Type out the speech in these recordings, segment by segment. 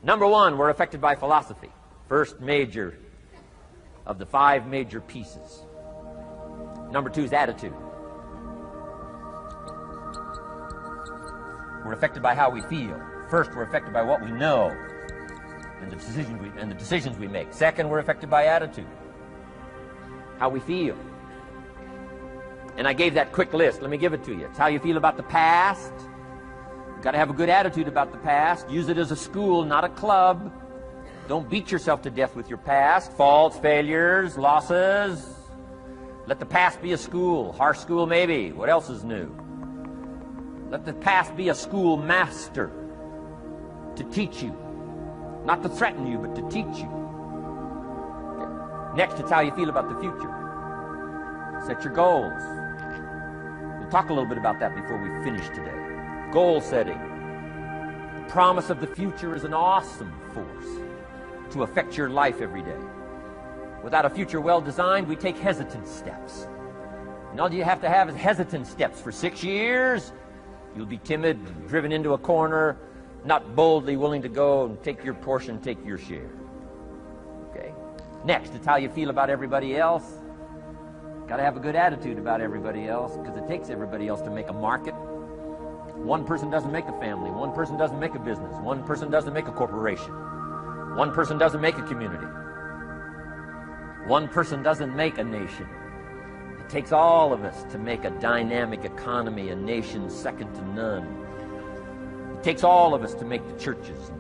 Number one, we're affected by philosophy. First major of the 5 major pieces. Number 2 is attitude. We're affected by how we feel. First, we're affected by what we know and the decisions we make. Second, we're affected by attitude, how we feel. And I gave that quick list. Let me give it to you. It's how you feel about the past. You've got to have a good attitude about the past. Use it as a school, not a club. Don't beat yourself to death with your past. Faults, failures, losses. Let the past be a school. Harsh school maybe. What else is new? Let the past be a school master to teach you. Not to threaten you, but to teach you. Okay. Next, it's how you feel about the future. Set your goals. We'll talk a little bit about that before we finish today. Goal setting. The promise of the future is an awesome force to affect your life every day. Without a future well designed, we take hesitant steps. And all you have to have is hesitant steps for 6 years. You'll be timid, driven into a corner, not boldly willing to go and take your portion, take your share. Okay? Next, it's how you feel about everybody else. Got to have a good attitude about everybody else, because it takes everybody else to make a market. One person doesn't make a family. One person doesn't make a business. One person doesn't make a corporation. One person doesn't make a community. One person doesn't make a nation. It takes all of us to make a dynamic economy, a nation second to none. It takes all of us to make the churches,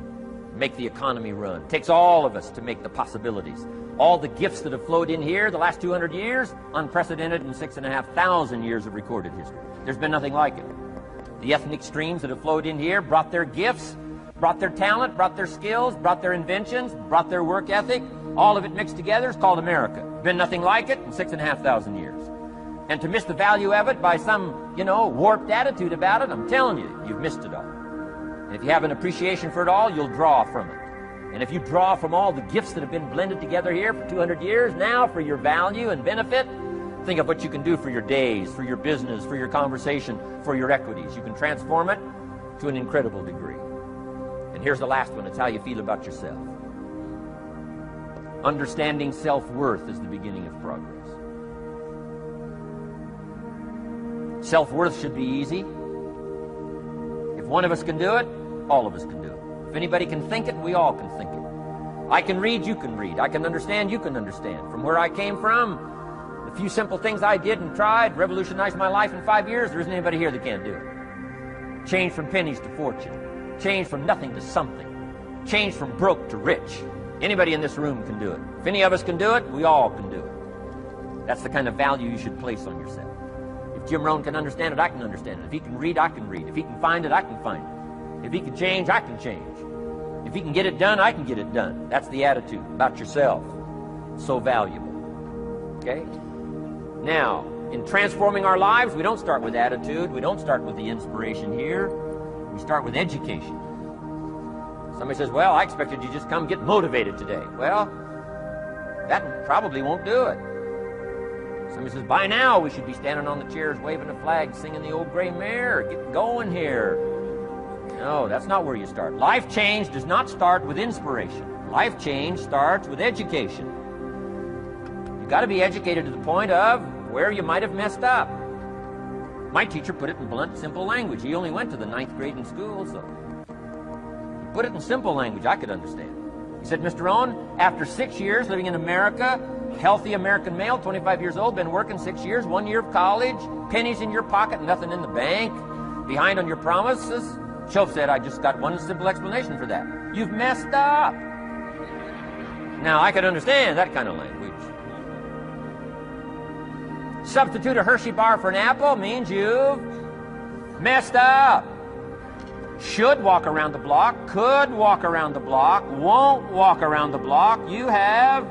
make the economy run. It takes all of us to make the possibilities. All the gifts that have flowed in here the last 200 years, unprecedented in 6,500 years of recorded history. There's been nothing like it. The ethnic streams that have flowed in here brought their gifts, brought their talent, brought their skills, brought their inventions, brought their work ethic. All of it mixed together is called America. Been nothing like it in 6,500 years. And to miss the value of it by some, warped attitude about it, I'm telling you, you've missed it all. And if you have an appreciation for it all, you'll draw from it. And if you draw from all the gifts that have been blended together here for 200 years now for your value and benefit, think of what you can do for your days, for your business, for your conversation, for your equities. You can transform it to an incredible degree. And here's the last one. It's how you feel about yourself. Understanding self-worth is the beginning of progress. Self-worth should be easy. If one of us can do it, all of us can do it. If anybody can think it, we all can think it. I can read, you can read. I can understand, you can understand. From where I came from, the few simple things I did and tried revolutionized my life in 5 years. There isn't anybody here that can't do it. Change from pennies to fortune. Change from nothing to something. Change from broke to rich. Anybody in this room can do it. If any of us can do it, we all can do it. That's the kind of value you should place on yourself. If Jim Rohn can understand it, I can understand it. If he can read, I can read. If he can find it, I can find it. If he can change, I can change. If he can get it done, I can get it done. That's the attitude about yourself. So valuable. Okay? Now, in transforming our lives, we don't start with attitude. We don't start with the inspiration here. We start with education. Somebody says, well, I expected you just come get motivated today. Well, that probably won't do it. Somebody says, by now we should be standing on the chairs, waving a flag, singing the old gray mare, get going here. No, that's not where you start. Life change does not start with inspiration. Life change starts with education. You've got to be educated to the point of where you might have messed up. My teacher put it in blunt, simple language. He only went to the 9th grade in school, so he put it in simple language I could understand. He said, Mr. Rohn, after 6 years living in America, healthy American male, 25 years old, been working 6 years, 1 year of college, pennies in your pocket, nothing in the bank, behind on your promises. Shoaff said, I just got one simple explanation for that. You've messed up. Now, I could understand that kind of language. Substitute a Hershey bar for an apple means you've messed up. Should walk around the block, could walk around the block, won't walk around the block. You have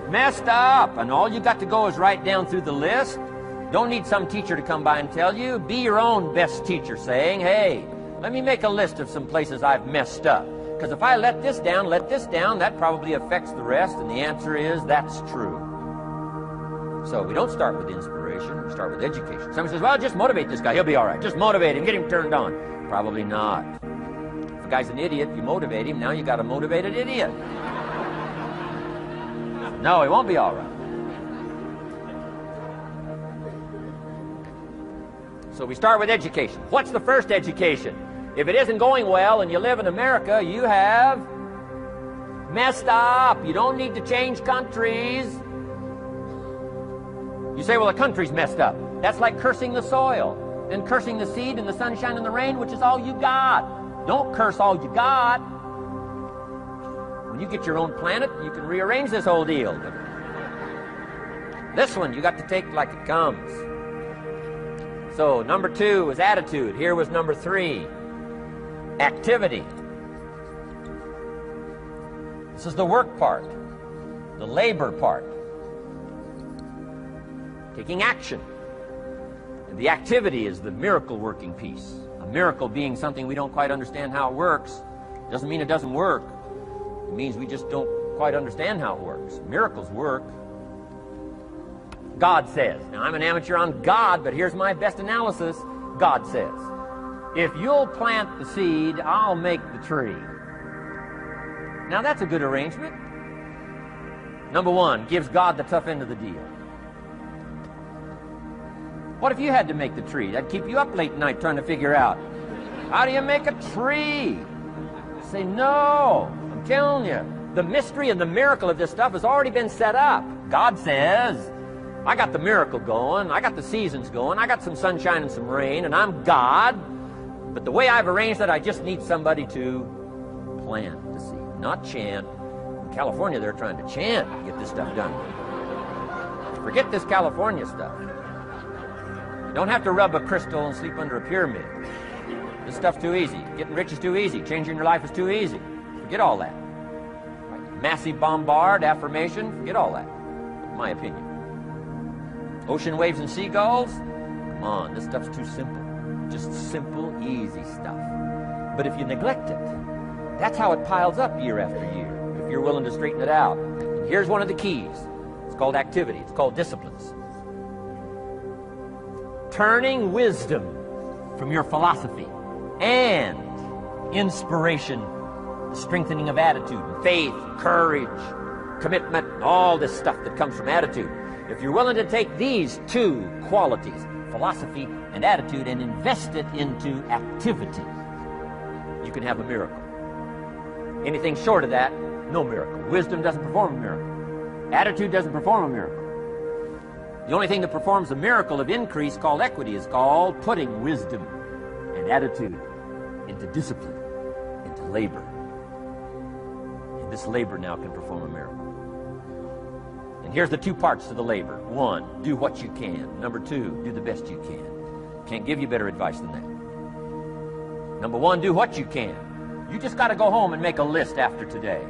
messed up. And all you got to go is right down through the list. Don't need some teacher to come by and tell you. Be your own best teacher, saying, hey, let me make a list of some places I've messed up. Because if I let this down, that probably affects the rest. And the answer is, that's true. So we don't start with inspiration. We start with education. Somebody says, well, just motivate this guy. He'll be all right. Just motivate him. Get him turned on. Probably not. If a guy's an idiot. You motivate him. Now you got a motivated idiot. No, he won't be all right. So we start with education. What's the first education? If it isn't going well and you live in America, you have messed up. You don't need to change countries. You say, well, the country's messed up. That's like cursing the soil and cursing the seed and the sunshine and the rain, which is all you got. Don't curse all you got. When you get your own planet, you can rearrange this whole deal. But this one, you got to take like it comes. So number 2 was attitude. Here was number 3, activity. This is the work part, the labor part. Taking action. And the activity is the miracle working piece. A miracle being something we don't quite understand how it works. Doesn't mean it doesn't work. It means we just don't quite understand how it works. Miracles work. God says. Now, I'm an amateur on God, but here's my best analysis. God says, if you'll plant the seed, I'll make the tree. Now, that's a good arrangement. Number 1, gives God the tough end of the deal. What if you had to make the tree? That'd keep you up late at night trying to figure out, how do you make a tree? Say, no, I'm telling you, the mystery and the miracle of this stuff has already been set up. God says, I got the miracle going, I got the seasons going, I got some sunshine and some rain, and I'm God. But the way I've arranged it, I just need somebody to plant the seed, not chant. In California, they're trying to chant to get this stuff done. Forget this California stuff. You don't have to rub a crystal and sleep under a pyramid. This stuff's too easy. Getting rich is too easy. Changing your life is too easy. Forget all that. Right. Massive bombard, affirmation, forget all that. In my opinion. Ocean waves and seagulls, come on, this stuff's too simple. Just simple, easy stuff. But if you neglect it, that's how it piles up year after year, if you're willing to straighten it out. And here's one of the keys. It's called activity. It's called disciplines. Turning wisdom from your philosophy and inspiration, the strengthening of attitude, and faith, and courage, commitment, and all this stuff that comes from attitude. If you're willing to take these 2 qualities, philosophy and attitude, and invest it into activity, you can have a miracle. Anything short of that, no miracle. Wisdom doesn't perform a miracle. Attitude doesn't perform a miracle. The only thing that performs a miracle of increase called equity is called putting wisdom and attitude into discipline, into labor. And this labor now can perform a miracle. And here's the 2 parts to the labor. 1, do what you can. Number 2, do the best you can. Can't give you better advice than that. Number 1, do what you can. You just got to go home and make a list after today.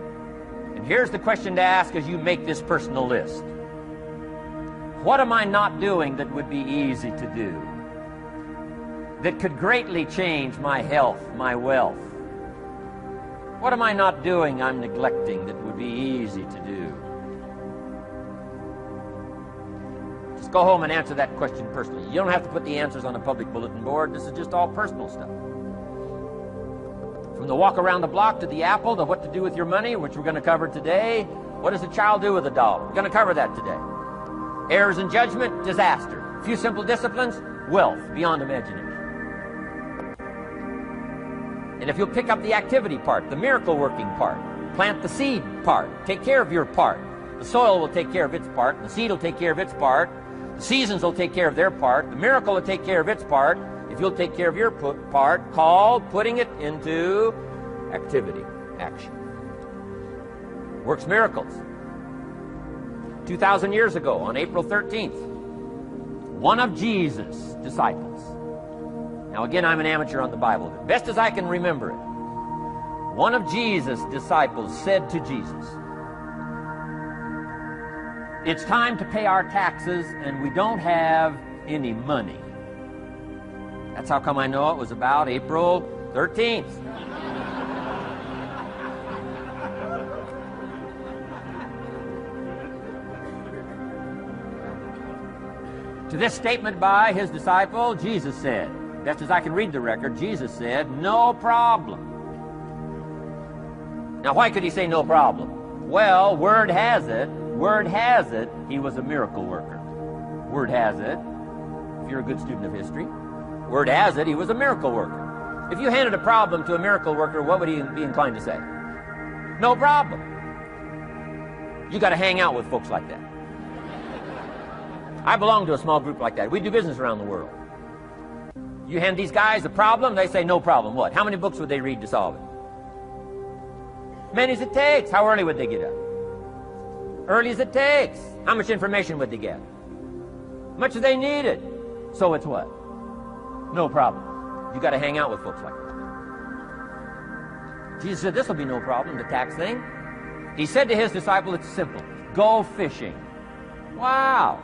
And here's the question to ask as you make this personal list. What am I not doing that would be easy to do? That could greatly change my health, my wealth? What am I not doing I'm neglecting that would be easy to do? Just go home and answer that question personally. You don't have to put the answers on a public bulletin board. This is just all personal stuff. From the walk around the block to the apple to what to do with your money, which we're going to cover today. What does a child do with $1? We're going to cover that today. Errors in judgment, disaster. A few simple disciplines, wealth beyond imagination. And if you'll pick up the activity part, the miracle working part, plant the seed part, take care of your part. The soil will take care of its part, the seed will take care of its part, the seasons will take care of their part, the miracle will take care of its part, if you'll take care of your part, called putting it into activity, action. Works miracles. 2,000 years ago, on April 13th, one of Jesus' disciples. Now again, I'm an amateur on the Bible. Best as I can remember it. One of Jesus' disciples said to Jesus, "It's time to pay our taxes and we don't have any money." That's how come I know it was about April 13th. To this statement by his disciple, Jesus said, best as I can read the record, Jesus said, "No problem. Now, why could he say no problem? Well, word has it, he was a miracle worker. Word has it, if you're a good student of history, word has it, he was a miracle worker. If you handed a problem to a miracle worker, what would he be inclined to say? No problem. You got to hang out with folks like that. I belong to a small group like that. We do business around the world. You hand these guys a problem, they say no problem. What? How many books would they read to solve it? Many as it takes. How early would they get up? Early as it takes. How much information would they get? Much as they needed. So it's what? No problem. You got to hang out with folks like that. Jesus said this will be no problem, the tax thing. He said to his disciple, it's simple. Go fishing. Wow.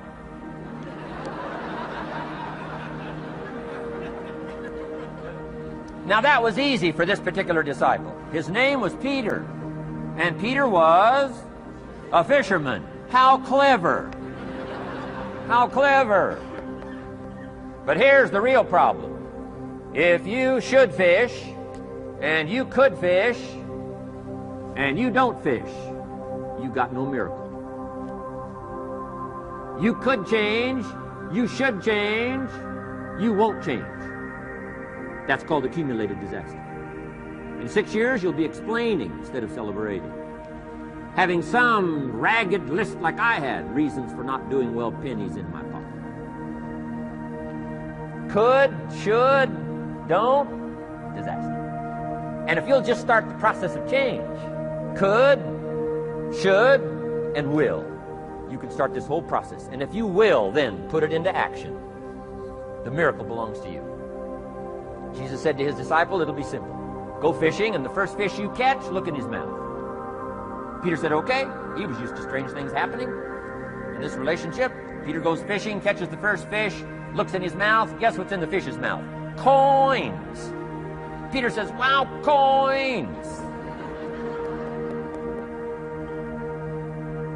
Now that was easy for this particular disciple. His name was Peter. And Peter was a fisherman. How clever. How clever. But here's the real problem. If you should fish, and you could fish, and you don't fish, you got no miracle. You could change, you should change, you won't change. That's called accumulated disaster. In 6 years, you'll be explaining instead of celebrating. Having some ragged list like I had, reasons for not doing well, pennies in my pocket. Could, should, don't, disaster. And if you'll just start the process of change, could, should, and will, you can start this whole process. And if you will, then put it into action, the miracle belongs to you. Jesus said to his disciple, it'll be simple. Go fishing, and the first fish you catch, look in his mouth. Peter said, okay. He was used to strange things happening in this relationship. Peter goes fishing, catches the first fish, looks in his mouth. Guess what's in the fish's mouth? Coins. Peter says, wow, coins.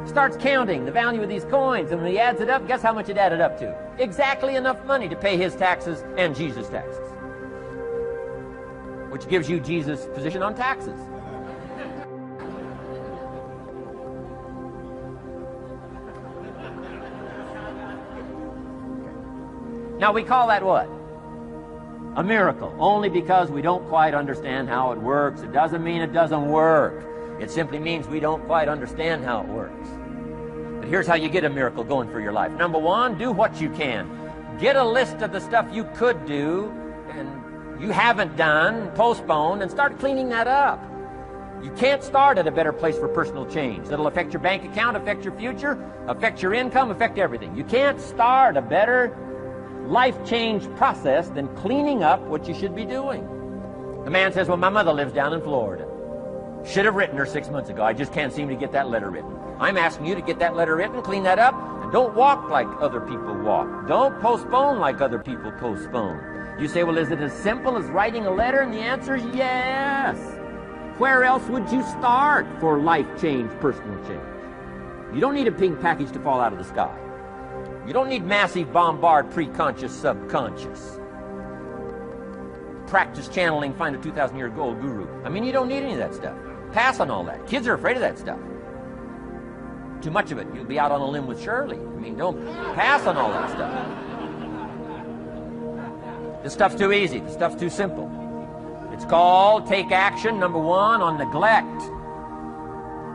Starts counting the value of these coins, and when he adds it up, guess how much it added up to? Exactly enough money to pay his taxes and Jesus' taxes. Which gives you Jesus' position on taxes. Now we call that what? A miracle. Only because we don't quite understand how it works. It doesn't mean it doesn't work. It simply means we don't quite understand how it works. But here's how you get a miracle going for your life. Number one, do what you can. Get a list of the stuff you could do and you haven't done, postponed, and start cleaning that up. You can't start at a better place for personal change. That'll affect your bank account, affect your future, affect your income, affect everything. You can't start a better life change process than cleaning up what you should be doing. The man says, well, my mother lives down in Florida. Should have written her 6 months ago. I just can't seem to get that letter written. I'm asking you to get that letter written, clean that up, and don't walk like other people walk. Don't postpone like other people postpone. You say, well, is it as simple as writing a letter? And the answer is yes. Where else would you start for life change, personal change? You don't need a pink package to fall out of the sky. You don't need massive bombard, pre-conscious, subconscious. Practice channeling, find a 2,000-year-old guru. I mean, you don't need any of that stuff. Pass on all that. Kids are afraid of that stuff. Too much of it, you'll be out on a limb with Shirley. I mean, don't pass on all that stuff. This stuff's too easy. This stuff's too simple. It's called take action, number one, on neglect,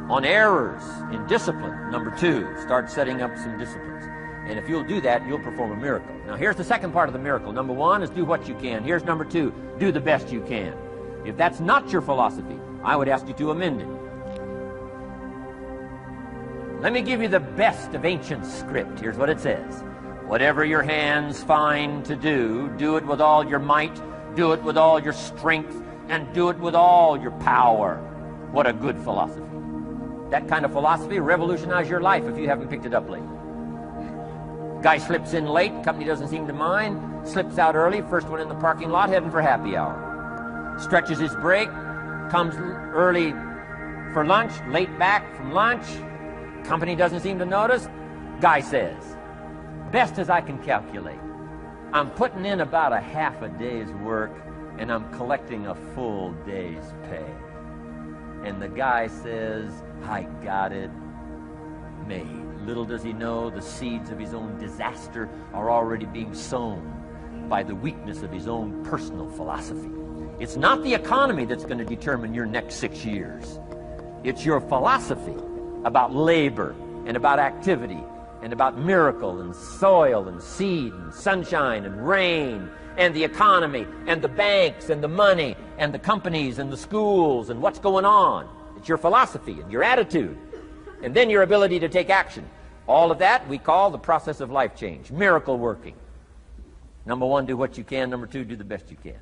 on errors, in discipline. Number two, start setting up some disciplines. And if you'll do that, you'll perform a miracle. Now, here's the second part of the miracle. Number one is do what you can. Here's number two, do the best you can. If that's not your philosophy, I would ask you to amend it. Let me give you the best of ancient script. Here's what it says. Whatever your hands find to do, do it with all your might, do it with all your strength, and do it with all your power. What a good philosophy. That kind of philosophy will revolutionize your life if you haven't picked it up lately. Guy slips in late, company doesn't seem to mind, slips out early, first one in the parking lot, heading for happy hour. Stretches his break, comes early for lunch, late back from lunch, company doesn't seem to notice. Guy says, best as I can calculate, I'm putting in about a half a day's work and I'm collecting a full day's pay. And the guy says, I got it made. Little does he know the seeds of his own disaster are already being sown by the weakness of his own personal philosophy. It's not the economy that's going to determine your next 6 years. It's your philosophy about labor and about activity and about miracle and soil and seed and sunshine and rain and the economy and the banks and the money and the companies and the schools and what's going on. It's your philosophy and your attitude, and then your ability to take action. All of that we call the process of life change, miracle working. Number one, do what you can. Number two, do the best you can.